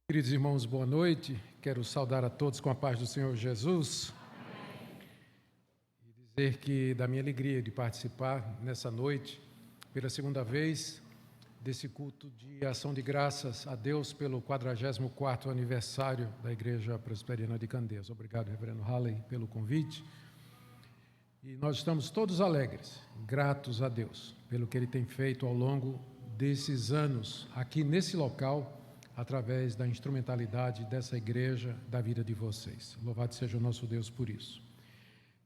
Queridos irmãos, boa noite. Quero saudar a todos com a paz do Senhor Jesus. Amém. E dizer que da minha alegria de participar nessa noite, pela segunda vez, desse culto de ação de graças a Deus pelo 44º aniversário da Igreja Presbiteriana de Candeias. Obrigado, reverendo Halley, pelo convite. E nós estamos todos alegres, gratos a Deus, pelo que Ele tem feito ao longo desses anos aqui nesse local, através da instrumentalidade dessa igreja, da vida de vocês. Louvado seja o nosso Deus por isso.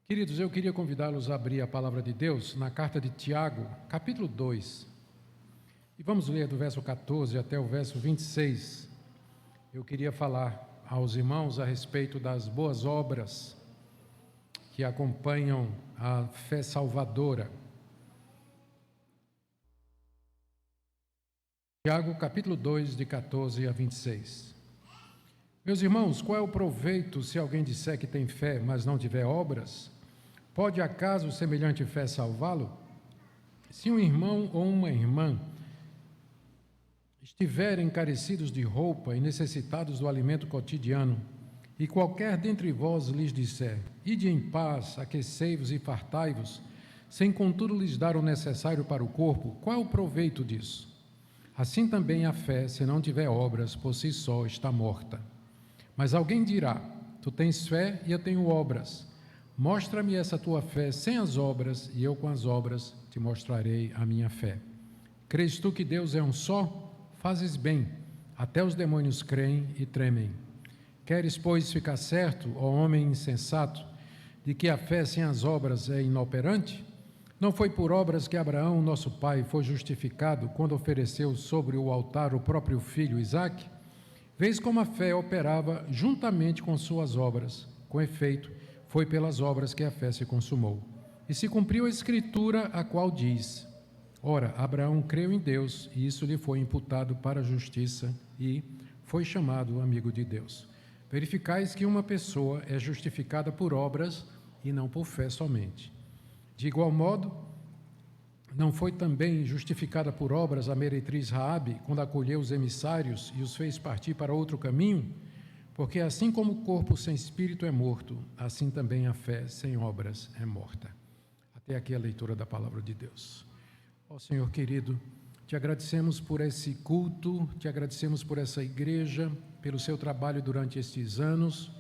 Queridos, eu queria convidá-los a abrir a palavra de Deus na carta de Tiago, capítulo 2. E vamos ler do verso 14 até o verso 26. Eu queria falar aos irmãos a respeito das boas obras que acompanham a fé salvadora. Tiago, capítulo 2, de 14 a 26. Meus irmãos, qual é o proveito se alguém disser que tem fé, mas não tiver obras? Pode acaso semelhante fé salvá-lo? Se um irmão ou uma irmã estiverem carecidos de roupa e necessitados do alimento cotidiano, e qualquer dentre vós lhes disser, ide em paz, aquecei-vos e fartai-vos, sem contudo lhes dar o necessário para o corpo, qual é o proveito disso? Assim também a fé, se não tiver obras, por si só está morta. Mas alguém dirá, tu tens fé e eu tenho obras. Mostra-me essa tua fé sem as obras, e eu com as obras te mostrarei a minha fé. Crês tu que Deus é um só? Fazes bem, até os demônios creem e tremem. Queres, pois, ficar certo, ó homem insensato, de que a fé sem as obras é inoperante? Não foi por obras que Abraão, nosso pai, foi justificado quando ofereceu sobre o altar o próprio filho Isaque? Vês como a fé operava juntamente com suas obras. Com efeito, foi pelas obras que a fé se consumou. E se cumpriu a escritura, a qual diz, ora, Abraão creu em Deus, e isso lhe foi imputado para a justiça, e foi chamado amigo de Deus. Verificais que uma pessoa é justificada por obras e não por fé somente. De igual modo, não foi também justificada por obras a meretriz Raabe, quando acolheu os emissários e os fez partir para outro caminho? Porque assim como o corpo sem espírito é morto, assim também a fé sem obras é morta. Até aqui a leitura da palavra de Deus. Ó Senhor querido, te agradecemos por esse culto, te agradecemos por essa igreja, pelo seu trabalho durante estes anos.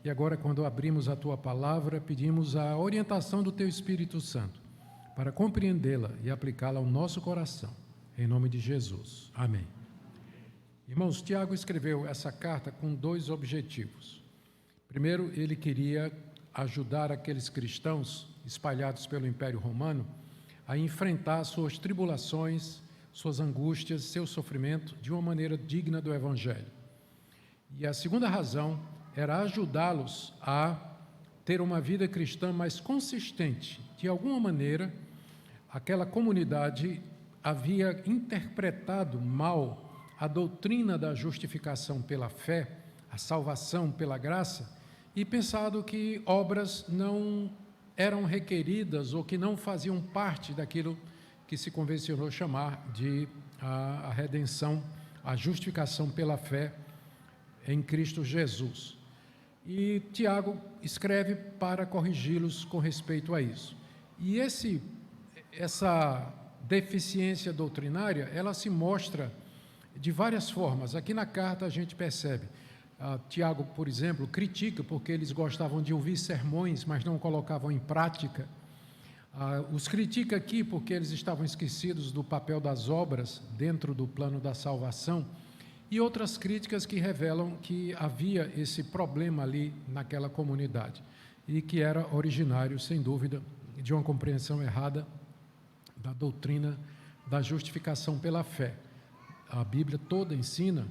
E agora, quando abrimos a Tua palavra, pedimos a orientação do Teu Espírito Santo para compreendê-la e aplicá-la ao nosso coração. Em nome de Jesus. Amém. Irmãos, Tiago escreveu essa carta com dois objetivos. Primeiro, ele queria ajudar aqueles cristãos espalhados pelo Império Romano a enfrentar suas tribulações, suas angústias, seu sofrimento de uma maneira digna do Evangelho. E a segunda razão era ajudá-los a ter uma vida cristã mais consistente. De alguma maneira, aquela comunidade havia interpretado mal a doutrina da justificação pela fé, a salvação pela graça, e pensado que obras não eram requeridas ou que não faziam parte daquilo que se convencionou chamar de a redenção, a justificação pela fé em Cristo Jesus. E Tiago escreve para corrigi-los com respeito a isso. E essa deficiência doutrinária, ela se mostra de várias formas. Aqui na carta a gente percebe. Tiago, por exemplo, critica porque eles gostavam de ouvir sermões, mas não colocavam em prática. Os critica aqui porque eles estavam esquecidos do papel das obras dentro do plano da salvação. E outras críticas que revelam que havia esse problema ali naquela comunidade e que era originário, sem dúvida, de uma compreensão errada da doutrina da justificação pela fé. A Bíblia toda ensina,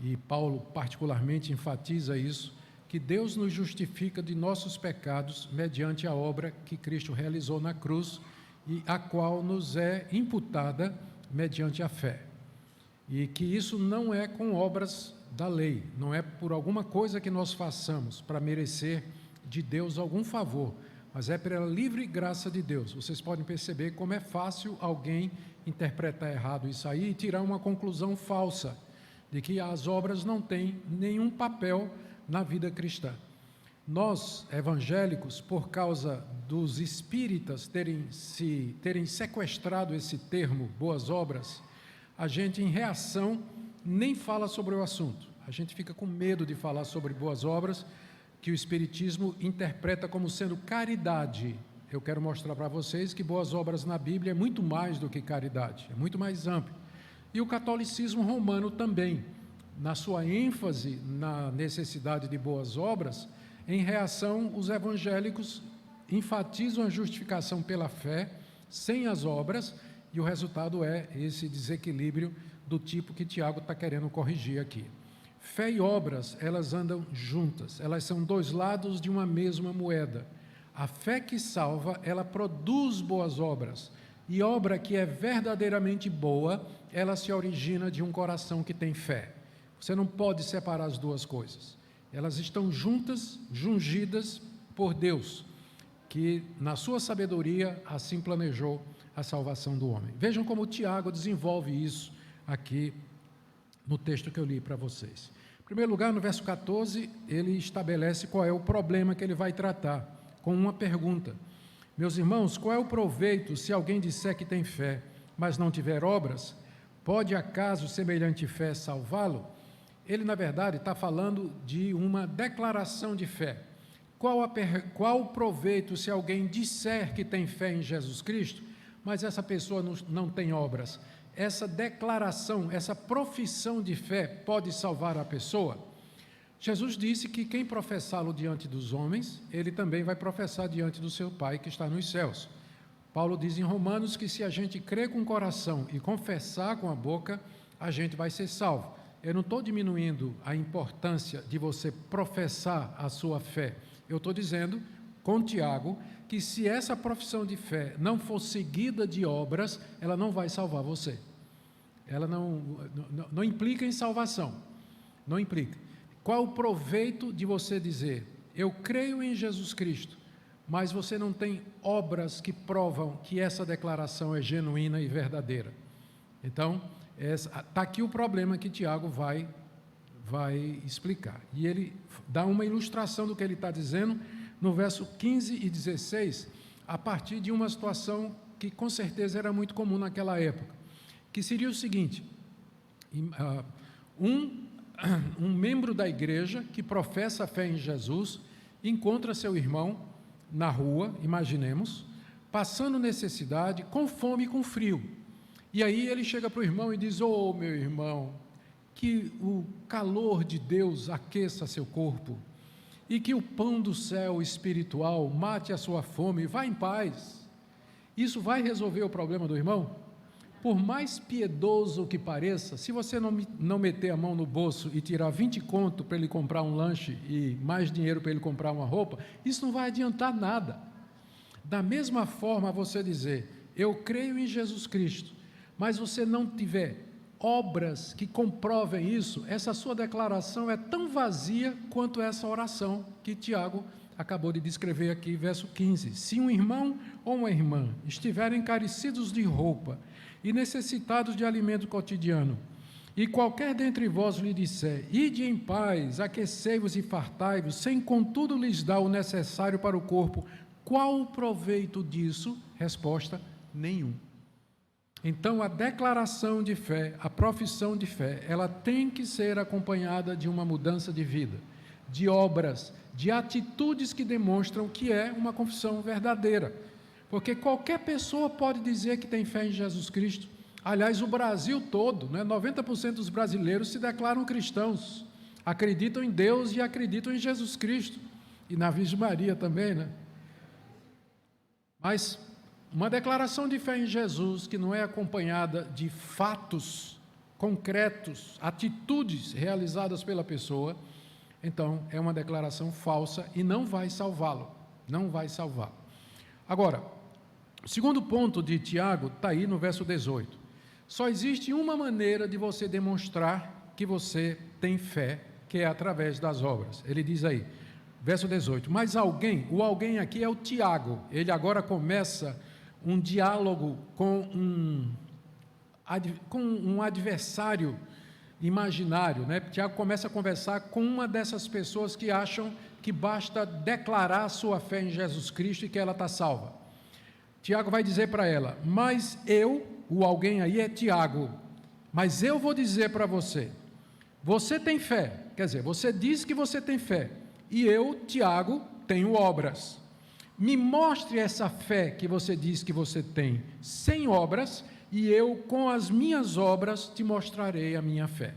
e Paulo particularmente enfatiza isso, que Deus nos justifica de nossos pecados mediante a obra que Cristo realizou na cruz e a qual nos é imputada mediante a fé. E que isso não é com obras da lei, não é por alguma coisa que nós façamos para merecer de Deus algum favor, mas é pela livre graça de Deus. Vocês podem perceber como é fácil alguém interpretar errado isso aí e tirar uma conclusão falsa, de que as obras não têm nenhum papel na vida cristã. Nós, evangélicos, por causa dos espíritas terem sequestrado esse termo, boas obras, a gente, em reação, nem fala sobre o assunto. A gente fica com medo de falar sobre boas obras, que o Espiritismo interpreta como sendo caridade. Eu quero mostrar para vocês que boas obras na Bíblia é muito mais do que caridade, é muito mais amplo. E o catolicismo romano também, na sua ênfase na necessidade de boas obras, em reação, os evangélicos enfatizam a justificação pela fé, sem as obras, e o resultado é esse desequilíbrio do tipo que Tiago está querendo corrigir aqui. Fé e obras, elas andam juntas, elas são dois lados de uma mesma moeda. A fé que salva, ela produz boas obras, e obra que é verdadeiramente boa, ela se origina de um coração que tem fé. Você não pode separar as duas coisas. Elas estão juntas, jungidas por Deus, que na sua sabedoria assim planejou a salvação do homem. Vejam como Tiago desenvolve isso aqui no texto que eu li para vocês. Em primeiro lugar, no verso 14, ele estabelece qual é o problema que ele vai tratar, com uma pergunta. Meus irmãos, qual é o proveito se alguém disser que tem fé, mas não tiver obras? Pode acaso semelhante fé salvá-lo? Ele, na verdade, está falando de uma declaração de fé. Qual o proveito se alguém disser que tem fé em Jesus Cristo, mas essa pessoa não tem obras? Essa declaração, essa profissão de fé pode salvar a pessoa? Jesus disse que quem professá-lo diante dos homens, ele também vai professar diante do seu Pai que está nos céus. Paulo diz em Romanos que se a gente crer com o coração e confessar com a boca, a gente vai ser salvo. Eu não estou diminuindo a importância de você professar a sua fé. Eu estou dizendo, com Tiago, que se essa profissão de fé não for seguida de obras, ela não vai salvar você. Ela não implica em salvação. Não implica. Qual o proveito de você dizer, eu creio em Jesus Cristo, mas você não tem obras que provam que essa declaração é genuína e verdadeira? Então, está aqui o problema que Tiago vai explicar. E ele dá uma ilustração do que ele está dizendo no verso 15 e 16, a partir de uma situação que com certeza era muito comum naquela época, que seria o seguinte: um membro da igreja que professa a fé em Jesus encontra seu irmão na rua, imaginemos, passando necessidade, com fome e com frio. E aí ele chega para o irmão e diz, ô meu irmão, que o calor de Deus aqueça seu corpo e que o pão do céu espiritual mate a sua fome, vá em paz. Isso vai resolver o problema do irmão? Por mais piedoso que pareça, se você não meter a mão no bolso e tirar 20 conto para ele comprar um lanche e mais dinheiro para ele comprar uma roupa, isso não vai adiantar nada. Da mesma forma, você dizer, eu creio em Jesus Cristo, mas você não tiver obras que comprovem isso, essa sua declaração é tão vazia quanto essa oração que Tiago acabou de descrever aqui, verso 15. Se um irmão ou uma irmã estiverem carecidos de roupa e necessitados de alimento cotidiano, e qualquer dentre vós lhe disser, ide em paz, aquecei-vos e fartai-vos, sem contudo lhes dar o necessário para o corpo, qual o proveito disso? Resposta, nenhum. Então, a declaração de fé, a profissão de fé, ela tem que ser acompanhada de uma mudança de vida, de obras, de atitudes que demonstram que é uma confissão verdadeira. Porque qualquer pessoa pode dizer que tem fé em Jesus Cristo. Aliás, o Brasil todo, 90% dos brasileiros se declaram cristãos, acreditam em Deus e acreditam em Jesus Cristo, e na Virgem Maria também, Mas uma declaração de fé em Jesus que não é acompanhada de fatos concretos, atitudes realizadas pela pessoa, então é uma declaração falsa e não vai salvá-lo, não vai salvá-lo. Agora, o segundo ponto de Tiago está aí no verso 18. Só existe uma maneira de você demonstrar que você tem fé, que é através das obras. Ele diz aí, verso 18, mas alguém, o alguém aqui é o Tiago, ele agora começa um diálogo com um adversário imaginário, né? Tiago começa a conversar com uma dessas pessoas que acham que basta declarar sua fé em Jesus Cristo e que ela está salva. Tiago vai dizer para ela: mas eu, o alguém aí é Tiago, mas eu vou dizer para você, você tem fé, quer dizer, você diz que você tem fé, e eu, Tiago, tenho obras. Me mostre essa fé que você diz que você tem, sem obras, e eu, com as minhas obras, te mostrarei a minha fé.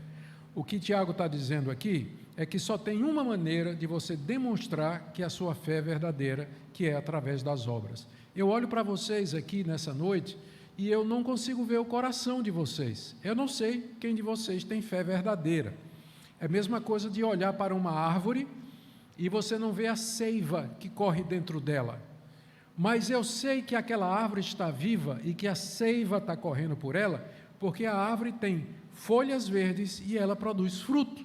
O que Tiago está dizendo aqui é que só tem uma maneira de você demonstrar que a sua fé é verdadeira, que é através das obras. Eu olho para vocês aqui nessa noite e eu não consigo ver o coração de vocês. Eu não sei quem de vocês tem fé verdadeira. É a mesma coisa de olhar para uma árvore e você não vê a seiva que corre dentro dela. Mas eu sei que aquela árvore está viva e que a seiva está correndo por ela, porque a árvore tem folhas verdes e ela produz fruto.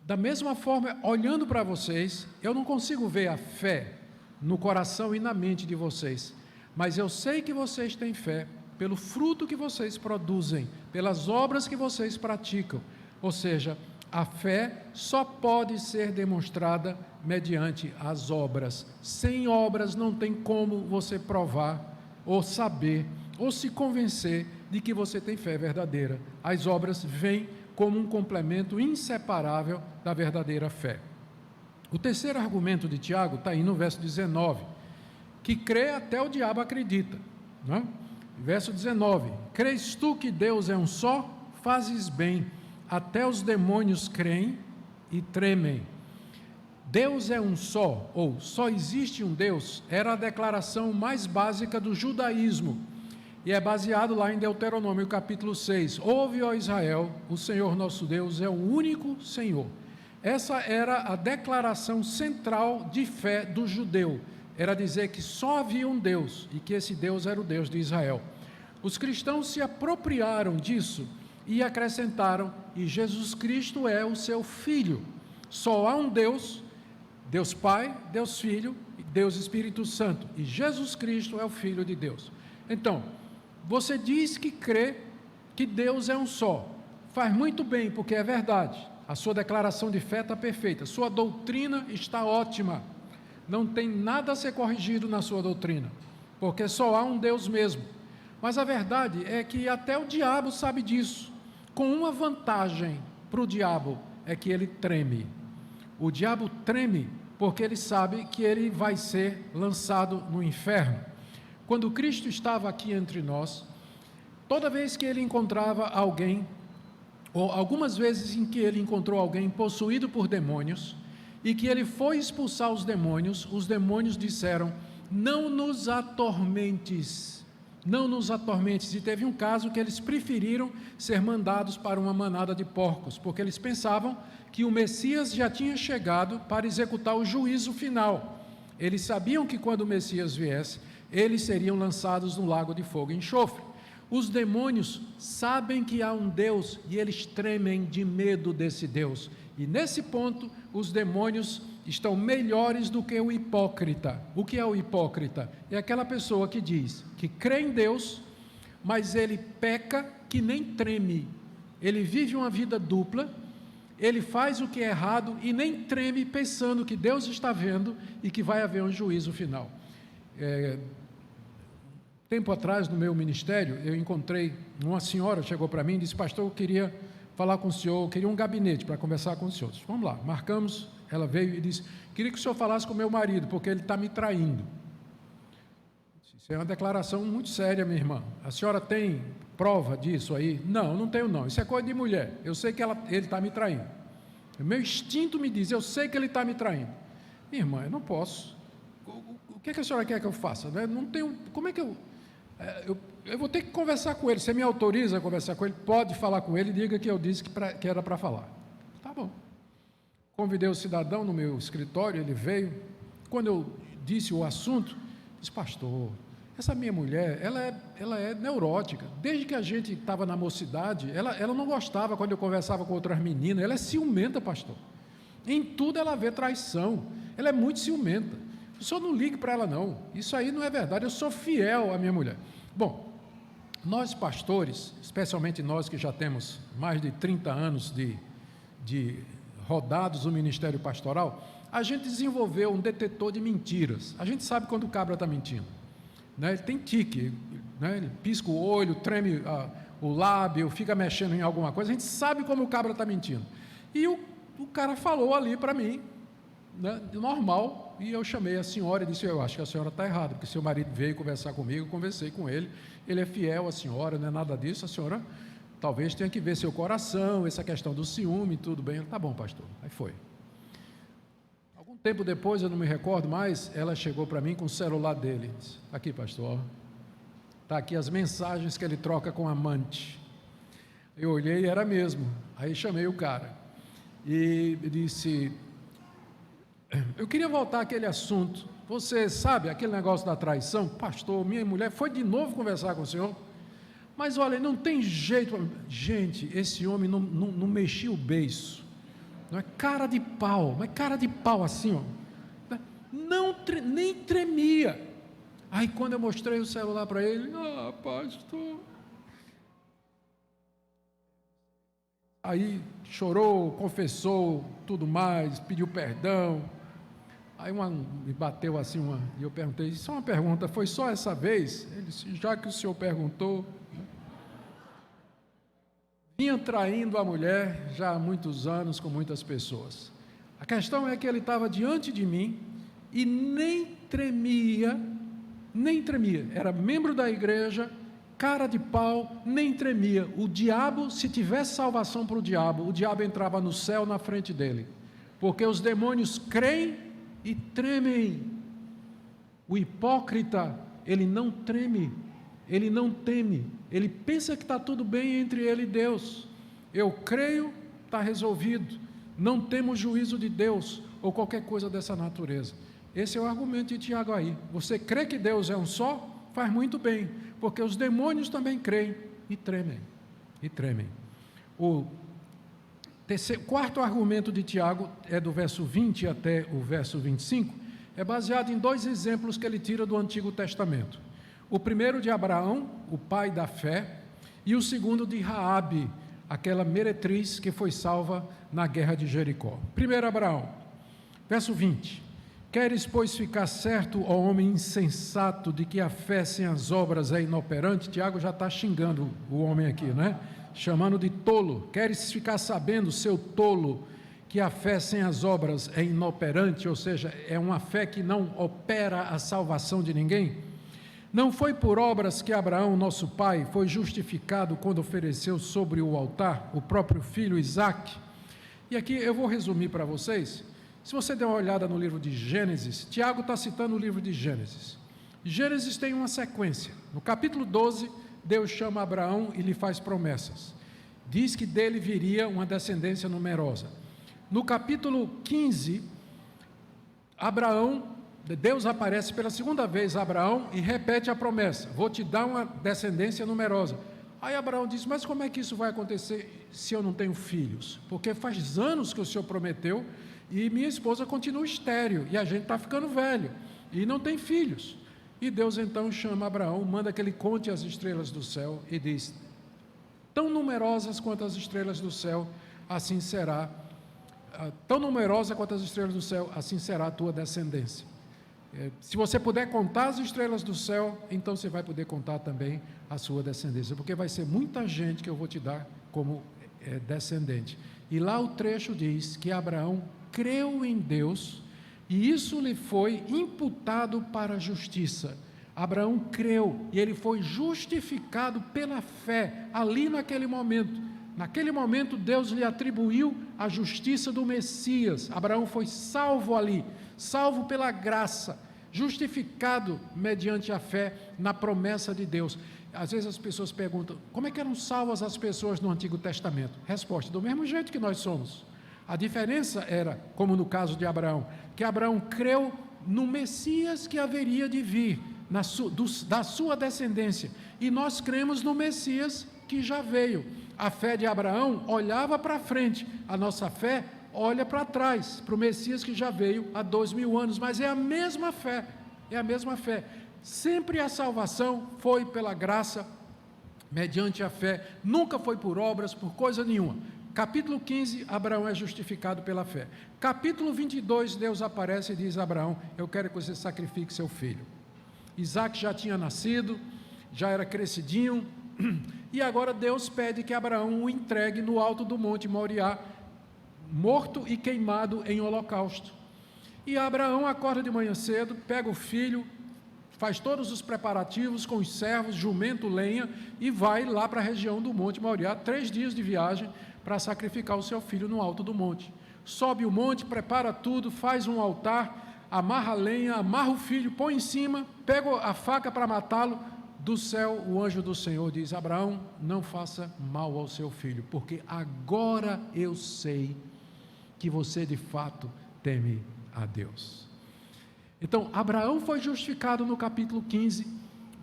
Da mesma forma, olhando para vocês, eu não consigo ver a fé no coração e na mente de vocês, mas eu sei que vocês têm fé pelo fruto que vocês produzem, pelas obras que vocês praticam. Ou seja, a fé só pode ser demonstrada mediante as obras. Sem obras não tem como você provar, ou saber, ou se convencer de que você tem fé verdadeira. As obras vêm como um complemento inseparável da verdadeira fé. O terceiro argumento de Tiago está aí no verso 19, que crê até o diabo acredita, não é? Verso 19: crês tu que Deus é um só? Fazes bem, até os demônios creem e tremem. Deus é um só, ou só existe um Deus, era a declaração mais básica do judaísmo, e é baseado lá em Deuteronômio capítulo 6, ouve, ó Israel, o Senhor nosso Deus é o único Senhor. Essa era a declaração central de fé do judeu, era dizer que só havia um Deus, e que esse Deus era o Deus de Israel. Os cristãos se apropriaram disso, e acrescentaram, e Jesus Cristo é o seu Filho. Só há um Deus, Deus Pai, Deus Filho e Deus Espírito Santo, e Jesus Cristo é o Filho de Deus. Então, você diz que crê que Deus é um só, faz muito bem, porque é verdade, a sua declaração de fé está perfeita, sua doutrina está ótima, não tem nada a ser corrigido na sua doutrina, porque só há um Deus mesmo. Mas a verdade é que até o diabo sabe disso, com uma vantagem para o diabo, é que ele treme. O diabo treme porque ele sabe que ele vai ser lançado no inferno. Quando Cristo estava aqui entre nós, toda vez que ele encontrava alguém, ou algumas vezes em que ele encontrou alguém possuído por demônios, e que ele foi expulsar os demônios disseram, não nos atormentes, não nos atormentes. E teve um caso que eles preferiram ser mandados para uma manada de porcos, porque eles pensavam que o Messias já tinha chegado para executar o juízo final. Eles sabiam que quando o Messias viesse, eles seriam lançados no lago de fogo e enxofre. Os demônios sabem que há um Deus e eles tremem de medo desse Deus. E nesse ponto, os demônios estão melhores do que o hipócrita. O que é o hipócrita? É aquela pessoa que diz que crê em Deus, mas ele peca que nem treme. Ele vive uma vida dupla, ele faz o que é errado e nem treme pensando que Deus está vendo e que vai haver um juízo final. Tempo atrás, no meu ministério, eu encontrei uma senhora, chegou para mim e disse, pastor, eu queria falar com o senhor, eu queria um gabinete para conversar com o senhor. Vamos lá, marcamos, ela veio e disse, queria que o senhor falasse com o meu marido, porque ele está me traindo. Isso é uma declaração muito séria, minha irmã. A senhora tem prova disso aí? Não, não tenho não, isso é coisa de mulher, eu sei que ele está me traindo. O meu instinto me diz, eu sei que ele está me traindo. Minha irmã, eu não posso. O que a senhora quer que eu faça? Não tenho, como é que eu vou ter que conversar com ele. Você me autoriza a conversar com ele? Pode falar com ele, diga que eu disse que era para falar. Tá bom. Convidei o cidadão no meu escritório, ele veio. Quando eu disse o assunto, disse, pastor, essa minha mulher, ela é neurótica. Desde que a gente estava na mocidade, ela não gostava quando eu conversava com outras meninas, ela é ciumenta, pastor. Em tudo ela vê traição, ela é muito ciumenta. O senhor não ligue para ela não, isso aí não é verdade, eu sou fiel à minha mulher. Bom, Nós pastores, especialmente nós que já temos mais de 30 anos de rodados no ministério pastoral, a gente desenvolveu um detetor de mentiras. A gente sabe quando o cabra está mentindo, né? Ele tem tique, né? Ele pisca o olho, treme o lábio, fica mexendo em alguma coisa. A gente sabe como o cabra está mentindo. E o cara falou ali para mim, né, normal, e eu chamei a senhora e disse: eu acho que a senhora está errada, porque seu marido veio conversar comigo, eu conversei com ele, ele é fiel à senhora, não é nada disso, a senhora talvez tenha que ver seu coração, essa questão do ciúme, tudo bem. Tá bom, pastor. Aí foi. Algum tempo depois, eu não me recordo mais, ela chegou para mim com o celular dele, disse: aqui, pastor, está aqui as mensagens que ele troca com a amante. Eu olhei e era mesmo. Aí chamei o cara e disse: eu queria voltar àquele assunto. Você sabe aquele negócio da traição? Pastor, minha mulher foi de novo conversar com o senhor, mas olha, não tem jeito. Gente, esse homem não mexia o beiço, não é cara de pau, mas cara de pau assim, ó, nem tremia. Aí quando eu mostrei o celular para ele: pastor. Aí chorou, confessou, tudo mais, pediu perdão. Aí me bateu assim e eu perguntei: só uma pergunta, foi só essa vez? Ele disse: já que o senhor perguntou. Vinha traindo a mulher já há muitos anos com muitas pessoas. A questão é que ele estava diante de mim e nem tremia, era membro da igreja, cara de pau, nem tremia. O diabo, se tivesse salvação para o diabo entrava no céu na frente dele, porque os demônios creem e tremem. O hipócrita, ele não treme, ele não teme, ele pensa que está tudo bem entre ele e Deus. Eu creio, está resolvido, não temos juízo de Deus, ou qualquer coisa dessa natureza. Esse é o argumento de Tiago aí. Você crê que Deus é um só? Faz muito bem, porque os demônios também creem e tremem, O quarto argumento de Tiago é do verso 20 até o verso 25, é baseado em dois exemplos que ele tira do Antigo Testamento. O primeiro de Abraão, o pai da fé, e o segundo de Raabe, aquela meretriz que foi salva na guerra de Jericó. Primeiro Abraão, verso 20: queres, pois, ficar certo, ó homem insensato, de que a fé sem as obras é inoperante? Tiago já está xingando o homem aqui, né? Chamando de tolo. Queres ficar sabendo, seu tolo, que a fé sem as obras é inoperante, ou seja, é uma fé que não opera a salvação de ninguém? Não foi por obras que Abraão, nosso pai, foi justificado quando ofereceu sobre o altar o próprio filho Isaque? E aqui eu vou resumir para vocês. Se você der uma olhada no livro de Gênesis, Tiago está citando o livro de Gênesis. Gênesis tem uma sequência. No capítulo 12, Deus chama Abraão e lhe faz promessas. Diz que dele viria uma descendência numerosa. No capítulo 15, Deus aparece pela segunda vez a Abraão e repete a promessa: vou te dar uma descendência numerosa. Aí Abraão diz: mas como é que isso vai acontecer se eu não tenho filhos? Porque faz anos que o Senhor prometeu e minha esposa continua estéril e a gente está ficando velho e não tem filhos. E Deus então chama Abraão, manda que ele conte as estrelas do céu e diz: tão numerosas quanto as estrelas do céu, assim será, tão numerosa quanto as estrelas do céu, assim será a tua descendência. Se você puder contar as estrelas do céu, então você vai poder contar também a sua descendência, porque vai ser muita gente que eu vou te dar como descendente. E lá o trecho diz que Abraão creu em Deus e isso lhe foi imputado para a justiça. Abraão creu e ele foi justificado pela fé ali naquele momento. Naquele momento Deus lhe atribuiu a justiça do Messias. Abraão foi salvo ali, salvo pela graça, justificado mediante a fé na promessa de Deus. Às vezes as pessoas perguntam: como é que eram salvas as pessoas no Antigo Testamento? Resposta: do mesmo jeito que nós somos. A diferença era, como no caso de Abraão, que Abraão creu no Messias que haveria de vir, da sua descendência, e nós cremos no Messias que já veio. A fé de Abraão olhava para frente, a nossa fé olha para trás, para o Messias que já veio há 2000 anos, mas é a mesma fé, Sempre a salvação foi pela graça mediante a fé, nunca foi por obras, por coisa nenhuma. Capítulo 15, Abraão é justificado pela fé. Capítulo 22, Deus aparece e diz a Abraão: eu quero que você sacrifique seu filho. Isaac já tinha nascido, já era crescidinho, e agora Deus pede que Abraão o entregue no alto do monte Moriá, morto e queimado em holocausto. E Abraão acorda de manhã cedo, pega o filho, faz todos os preparativos com os servos, jumento, lenha, e vai lá para a região do monte Moriá, 3 dias de viagem, para sacrificar o seu filho no alto do monte. Sobe o monte, prepara tudo, faz um altar, amarra a lenha, amarra o filho, põe em cima, pega a faca para matá-lo. Do céu, o anjo do Senhor diz: Abraão, não faça mal ao seu filho, porque agora eu sei que você de fato teme a Deus. Então, Abraão foi justificado no capítulo 15,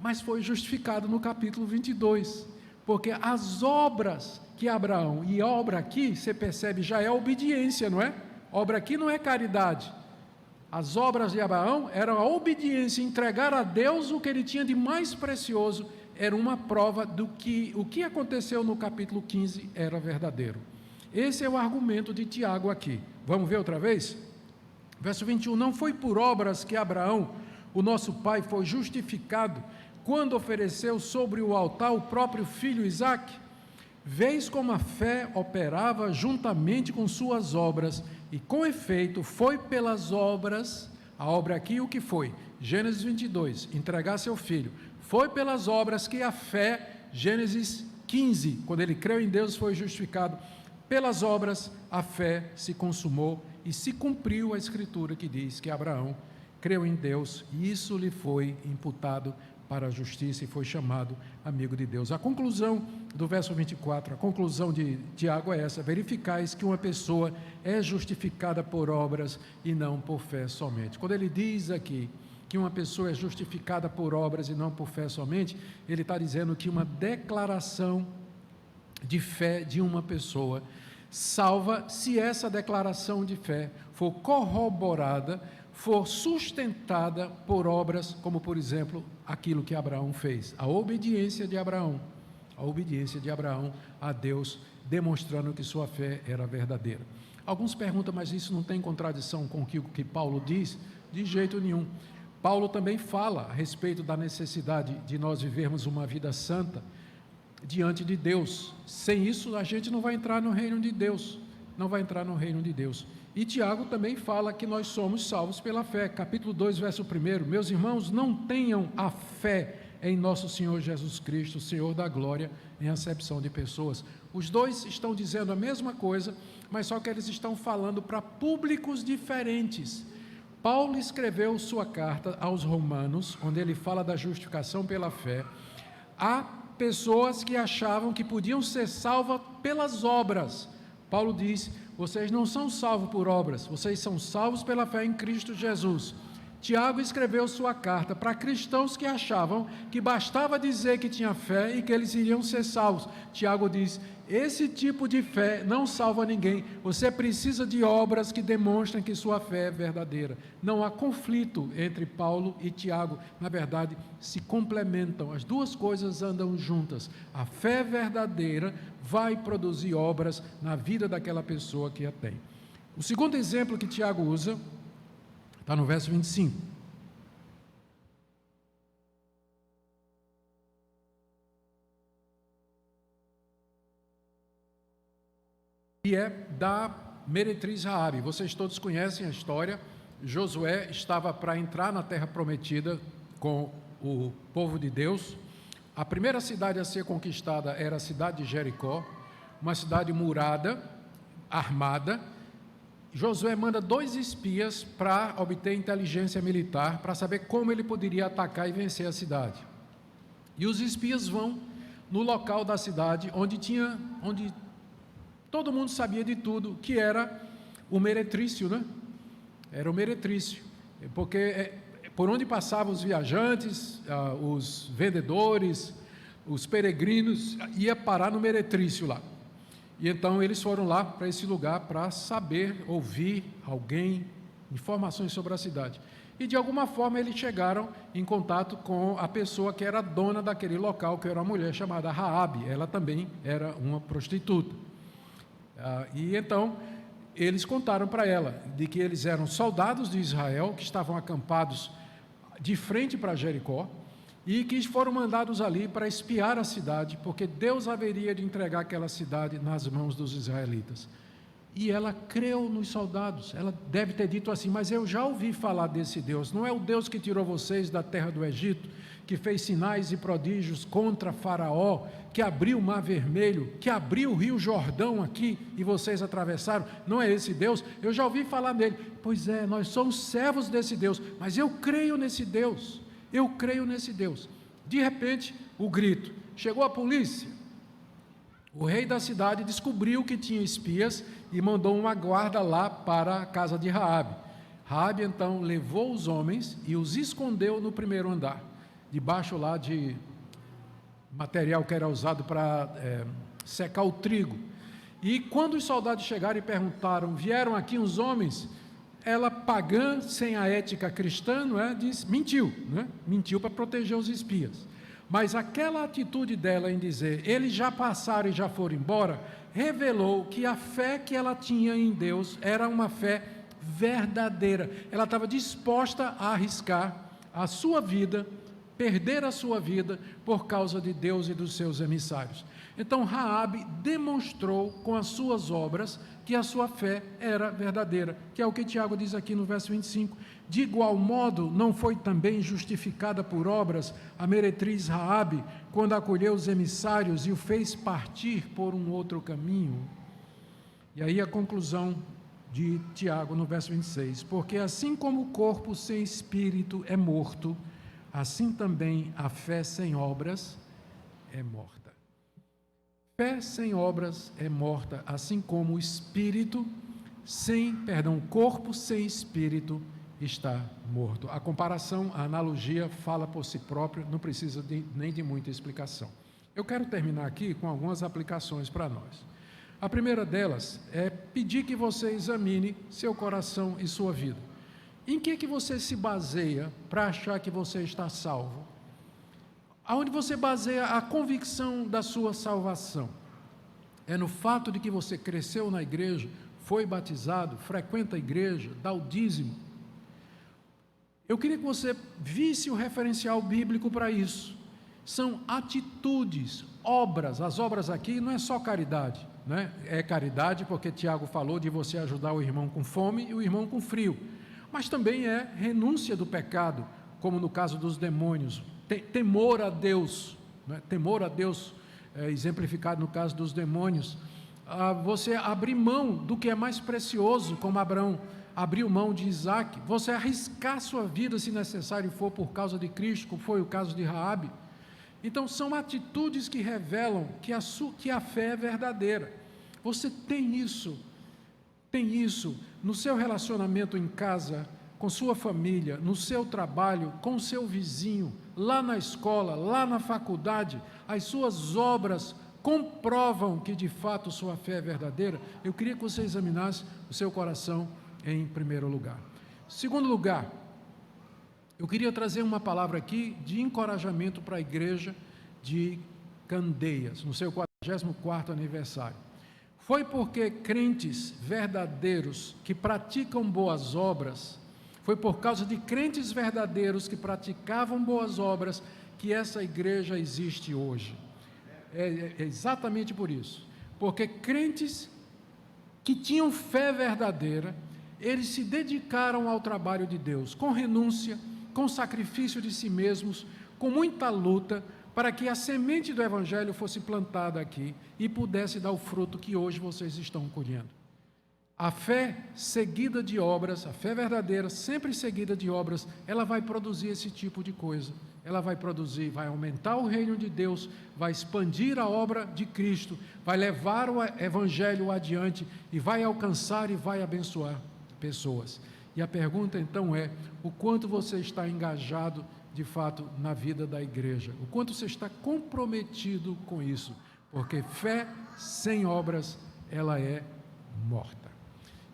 mas foi justificado no capítulo 22, porque as obras que Abraão, e obra aqui, você percebe, já é obediência, não é? Obra aqui não é caridade. As obras de Abraão eram a obediência, entregar a Deus o que ele tinha de mais precioso, era uma prova do que o que aconteceu no capítulo 15 era verdadeiro. Esse é o argumento de Tiago aqui. Vamos ver outra vez? Verso 21, não foi por obras que Abraão, o nosso pai, foi justificado, quando ofereceu sobre o altar o próprio filho Isaque? Vês como a fé operava juntamente com suas obras, e com efeito foi pelas obras, a obra aqui o que foi? Gênesis 22, entregar seu filho. Foi pelas obras que a fé, Gênesis 15, quando ele creu em Deus, foi justificado. Pelas obras a fé se consumou e se cumpriu a escritura que diz que Abraão creu em Deus e isso lhe foi imputado para a justiça e foi chamado amigo de Deus. A conclusão do verso 24, a conclusão de Tiago é essa: verificais que uma pessoa é justificada por obras e não por fé somente. Quando ele diz aqui que uma pessoa é justificada por obras e não por fé somente, ele está dizendo que uma declaração de fé de uma pessoa salva se essa declaração de fé for corroborada, for sustentada por obras, como por exemplo, aquilo que Abraão fez, a obediência de Abraão a Deus, demonstrando que sua fé era verdadeira. Alguns perguntam, mas isso não tem contradição com o que Paulo diz? De jeito nenhum. Paulo também fala a respeito da necessidade de nós vivermos uma vida santa diante de Deus. Sem isso, a gente não vai entrar no reino de Deus, E Tiago também fala que nós somos salvos pela fé. Capítulo 2, verso 1: meus irmãos, não tenham a fé em nosso Senhor Jesus Cristo, Senhor da glória, em acepção de pessoas. Os dois estão dizendo a mesma coisa, mas só que eles estão falando para públicos diferentes. Paulo escreveu sua carta aos Romanos, onde ele fala da justificação pela fé, a pessoas que achavam que podiam ser salvas pelas obras. Paulo diz: vocês não são salvos por obras, vocês são salvos pela fé em Cristo Jesus. Tiago escreveu sua carta para cristãos que achavam que bastava dizer que tinha fé e que eles iriam ser salvos. Tiago diz: esse tipo de fé não salva ninguém, você precisa de obras que demonstrem que sua fé é verdadeira. Não há conflito entre Paulo e Tiago, na verdade se complementam, as duas coisas andam juntas. A fé verdadeira vai produzir obras na vida daquela pessoa que a tem. O segundo exemplo que Tiago usa está no verso 25. E é da meretriz Raabe. Vocês todos conhecem a história. Josué estava para entrar na terra prometida com o povo de Deus. A primeira cidade a ser conquistada era a cidade de Jericó, uma cidade murada, armada. Josué manda 2 espias para obter inteligência militar, para saber como ele poderia atacar e vencer a cidade. E os espias vão no local da cidade onde todo mundo sabia de tudo, que era o meretrício, né? Era o meretrício, porque por onde passavam os viajantes, os vendedores, os peregrinos, ia parar no meretrício lá. E então eles foram lá para esse lugar para saber, ouvir alguém, informações sobre a cidade. E de alguma forma eles chegaram em contato com a pessoa que era dona daquele local, que era uma mulher chamada Raabe. Ela também era uma prostituta. E então eles contaram para ela de que eles eram soldados de Israel que estavam acampados de frente para Jericó e que foram mandados ali para espiar a cidade, porque Deus haveria de entregar aquela cidade nas mãos dos israelitas. E ela creu nos soldados. Ela deve ter dito assim: mas eu já ouvi falar desse Deus. Não é o Deus que tirou vocês da terra do Egito, que fez sinais e prodígios contra Faraó, que abriu o Mar Vermelho, que abriu o Rio Jordão aqui e vocês atravessaram? Não é esse Deus? Eu já ouvi falar dele. Pois é, nós somos servos desse Deus, mas eu creio nesse Deus. Eu creio nesse Deus. De repente, o grito: chegou a polícia. O rei da cidade descobriu que tinha espias e mandou uma guarda lá para a casa de Raabe. Raabe então levou os homens e os escondeu no primeiro andar, debaixo lá de material que era usado para secar o trigo. E quando os soldados chegaram e perguntaram: vieram aqui uns homens? Ela, pagã, sem a ética cristã, mentiu, mentiu para proteger os espias. Mas aquela atitude dela em dizer: eles já passaram e já foram embora, revelou que a fé que ela tinha em Deus era uma fé verdadeira. Ela estava disposta a arriscar a sua vida, perder a sua vida por causa de Deus e dos seus emissários. Então Raabe demonstrou com as suas obras que a sua fé era verdadeira, que é o que Tiago diz aqui no verso 25. De igual modo, não foi também justificada por obras a meretriz Raabe, quando acolheu os emissários e o fez partir por um outro caminho? E aí a conclusão de Tiago no verso 26, porque assim como o corpo sem espírito é morto, assim também a fé sem obras é morta. Fé sem obras é morta, assim como o corpo sem espírito está morto. A comparação, a analogia fala por si própria, não precisa nem de muita explicação. Eu quero terminar aqui com algumas aplicações para nós. A primeira delas é pedir que você examine seu coração e sua vida. Em que você se baseia para achar que você está salvo? Aonde você baseia a convicção da sua salvação? É no fato de que você cresceu na igreja, foi batizado, frequenta a igreja, dá o dízimo? Eu queria que você visse o referencial bíblico para isso. São atitudes, obras. As obras aqui não é só caridade, né? É caridade porque Tiago falou de você ajudar o irmão com fome e o irmão com frio. Mas também é renúncia do pecado, como no caso dos demônios. Temor a Deus, né? Temor a Deus, exemplificado no caso dos demônios. Você abrir mão do que é mais precioso, como Abraão abriu mão de Isaac. Você arriscar sua vida, se necessário for, por causa de Cristo, como foi o caso de Raabe. Então, são atitudes que revelam que a fé é verdadeira. Você tem isso no seu relacionamento em casa, com sua família, no seu trabalho, com o seu vizinho, lá na escola, lá na faculdade. As suas obras comprovam que de fato sua fé é verdadeira. Eu queria que você examinasse o seu coração em primeiro lugar. Segundo lugar, eu queria trazer uma palavra aqui de encorajamento para a igreja de Candeias, no seu 44º aniversário. Foi porque crentes verdadeiros que praticam boas obras, foi por causa de crentes verdadeiros que praticavam boas obras que essa igreja existe hoje. É exatamente por isso. Porque crentes que tinham fé verdadeira, eles se dedicaram ao trabalho de Deus, com renúncia, com sacrifício de si mesmos, com muita luta, para que a semente do Evangelho fosse plantada aqui e pudesse dar o fruto que hoje vocês estão colhendo. A fé seguida de obras, a fé verdadeira, sempre seguida de obras, ela vai produzir esse tipo de coisa. Ela vai produzir, vai aumentar o reino de Deus, vai expandir a obra de Cristo, vai levar o Evangelho adiante e vai alcançar e vai abençoar pessoas. E a pergunta então é: o quanto você está engajado de fato na vida da igreja? O quanto você está comprometido com isso? Porque fé sem obras, ela é morta.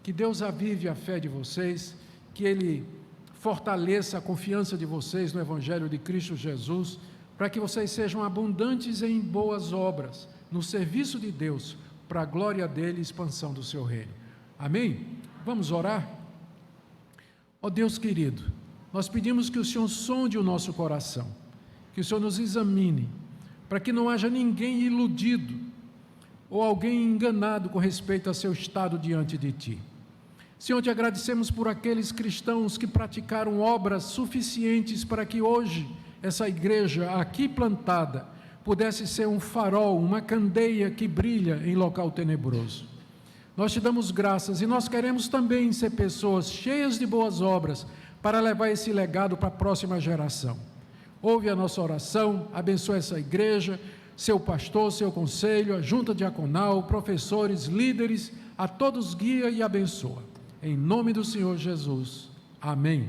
Que Deus avive a fé de vocês, que Ele fortaleça a confiança de vocês no Evangelho de Cristo Jesus, para que vocês sejam abundantes em boas obras, no serviço de Deus, para a glória dele e expansão do seu reino. Amém? Vamos orar? Ó Deus querido, nós pedimos que o Senhor sonde o nosso coração, que o Senhor nos examine, para que não haja ninguém iludido ou alguém enganado com respeito a seu estado diante de Ti. Senhor, te agradecemos por aqueles cristãos que praticaram obras suficientes para que hoje essa igreja aqui plantada pudesse ser um farol, uma candeia que brilha em local tenebroso. Nós te damos graças e nós queremos também ser pessoas cheias de boas obras para levar esse legado para a próxima geração. Ouve a nossa oração, abençoa essa igreja, seu pastor, seu conselho, a junta diaconal, professores, líderes, a todos guia e abençoa. Em nome do Senhor Jesus. Amém.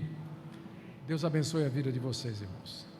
Deus abençoe a vida de vocês, irmãos.